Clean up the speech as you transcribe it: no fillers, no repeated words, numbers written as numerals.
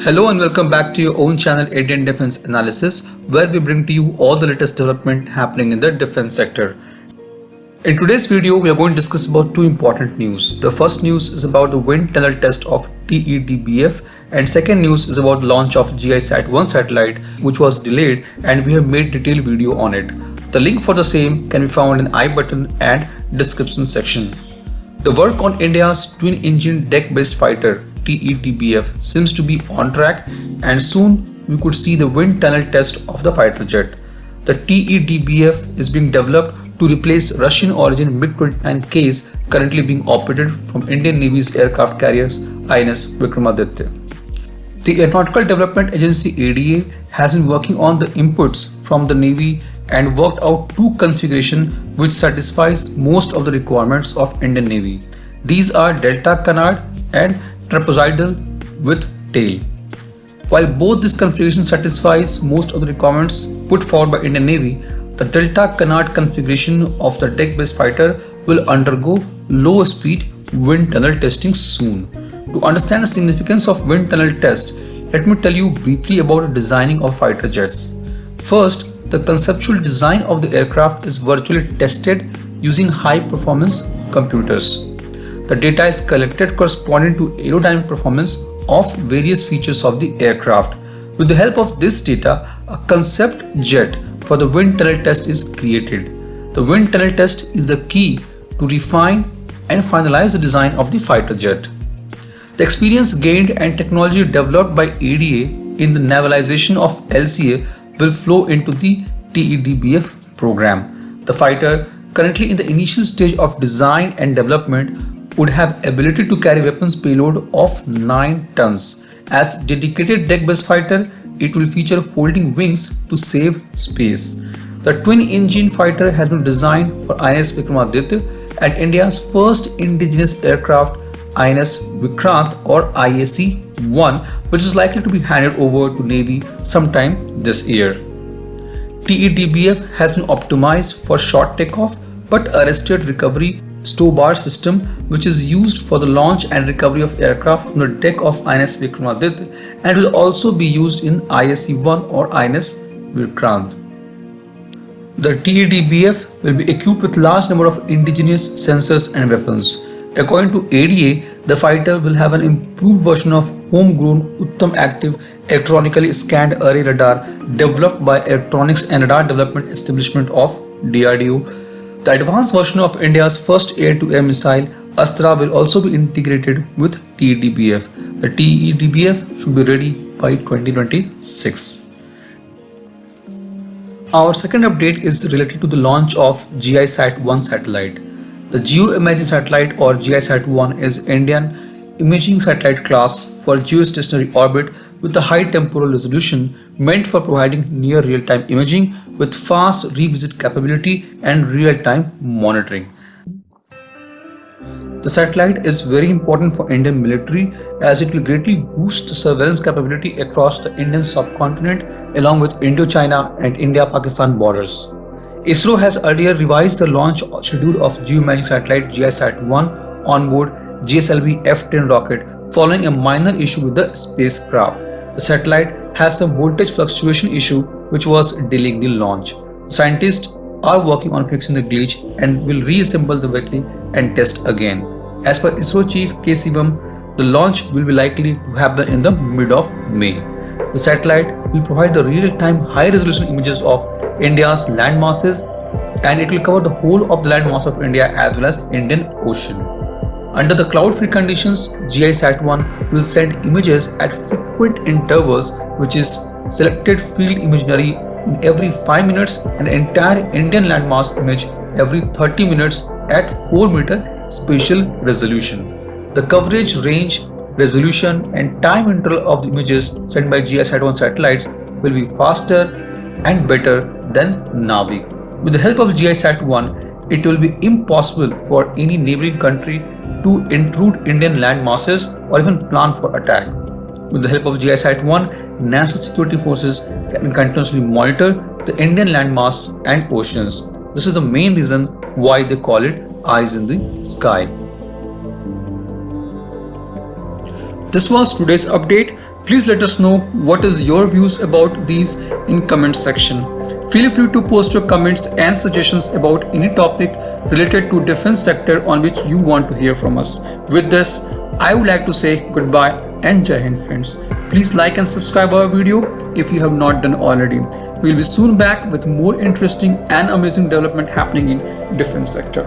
Hello and welcome back to your own channel Indian Defense Analysis, where we bring to you all the latest development happening in the defense sector. In today's video, we are going to discuss about two important news. The first news is about the wind tunnel test of TEDBF, and second news is about the launch of GISAT-1 satellite, which was delayed, and we have made detailed video on it. The link for the same can be found in I button and description section. The work on India's twin-engine deck-based fighter TEDBF seems to be on track, and soon we could see the wind tunnel test of the fighter jet. The TEDBF is being developed to replace Russian-origin MiG-29Ks currently being operated from Indian Navy's aircraft carriers INS Vikramaditya. The Aeronautical Development Agency (ADA) has been working on the inputs from the Navy and worked out two configurations which satisfies most of the requirements of Indian Navy. These are Delta-Canard and Trapezoidal with tail. While both these configurations satisfies most of the requirements put forward by Indian Navy, the Delta-Canard configuration of the deck-based fighter will undergo low-speed wind tunnel testing soon. To understand the significance of wind tunnel test, let me tell you briefly about the designing of fighter jets. First, the conceptual design of the aircraft is virtually tested using high-performance computers. The data is collected corresponding to aerodynamic performance of various features of the aircraft. With the help of this data, a concept jet for the wind tunnel test is created. The wind tunnel test is the key to refine and finalize the design of the fighter jet. The experience gained and technology developed by ADA in the navalization of LCA will flow into the TEDBF program. The fighter, currently in the initial stage of design and development, would have ability to carry weapons payload of 9 tons. As dedicated deck-based fighter, it will feature folding wings to save space. The twin-engine fighter has been designed for INS Vikramaditya and India's first indigenous aircraft, INS Vikrant or IAC-1, which is likely to be handed over to Navy sometime this year. TEDBF has been optimized for short takeoff but arrested recovery stow bar system, which is used for the launch and recovery of aircraft from the deck of INS Vikramaditya and will also be used in IAC-1 or INS Vikrant. The TEDBF will be equipped with large number of indigenous sensors and weapons. According to ADA, the fighter will have an improved version of homegrown Uttam active electronically scanned array radar developed by Electronics and Radar Development Establishment of DRDO. The advanced version of India's first air-to-air missile, Astra, will also be integrated with TEDBF. The TEDBF should be ready by 2026. Our second update is related to the launch of GISAT-1 satellite. The Geo-Imaging Satellite or GISAT-1 is Indian imaging satellite class for geostationary orbit with a high temporal resolution meant for providing near real-time imaging with fast revisit capability and real-time monitoring. The satellite is very important for Indian military as it will greatly boost the surveillance capability across the Indian subcontinent along with Indochina and India-Pakistan borders. ISRO has earlier revised the launch schedule of Geo-Imaging Satellite GISAT-1 on board GSLV F-10 rocket following a minor issue with the spacecraft. The satellite has some voltage fluctuation issue which was delaying the launch. Scientists are working on fixing the glitch and will reassemble the vehicle and test again. As per ISRO Chief K. Sivam, the launch will be likely to happen in the mid of May. The satellite will provide the real-time high-resolution images of India's land masses, and it will cover the whole of the land mass of India as well as Indian Ocean. Under the cloud-free conditions, GISAT-1 will send images at frequent intervals, which is selected field imagery in every 5 minutes and entire Indian landmass image every 30 minutes at 4-meter spatial resolution. The coverage, range, resolution and time interval of the images sent by GISAT-1 satellites will be faster and better than Navig. With the help of GISAT-1, it will be impossible for any neighboring country to intrude Indian land masses or even plan for attack. With the help of GISAT-1, national security forces can continuously monitor the Indian landmass and oceans. This is the main reason why they call it eyes in the sky. This was today's update. Please let us know what is your views about these in comment section. Feel free to post your comments and suggestions about any topic related to defense sector on which you want to hear from us. With this, I would like to say goodbye and Jai Hind friends. Please like and subscribe our video if you have not done already. We will be soon back with more interesting and amazing development happening in defense sector.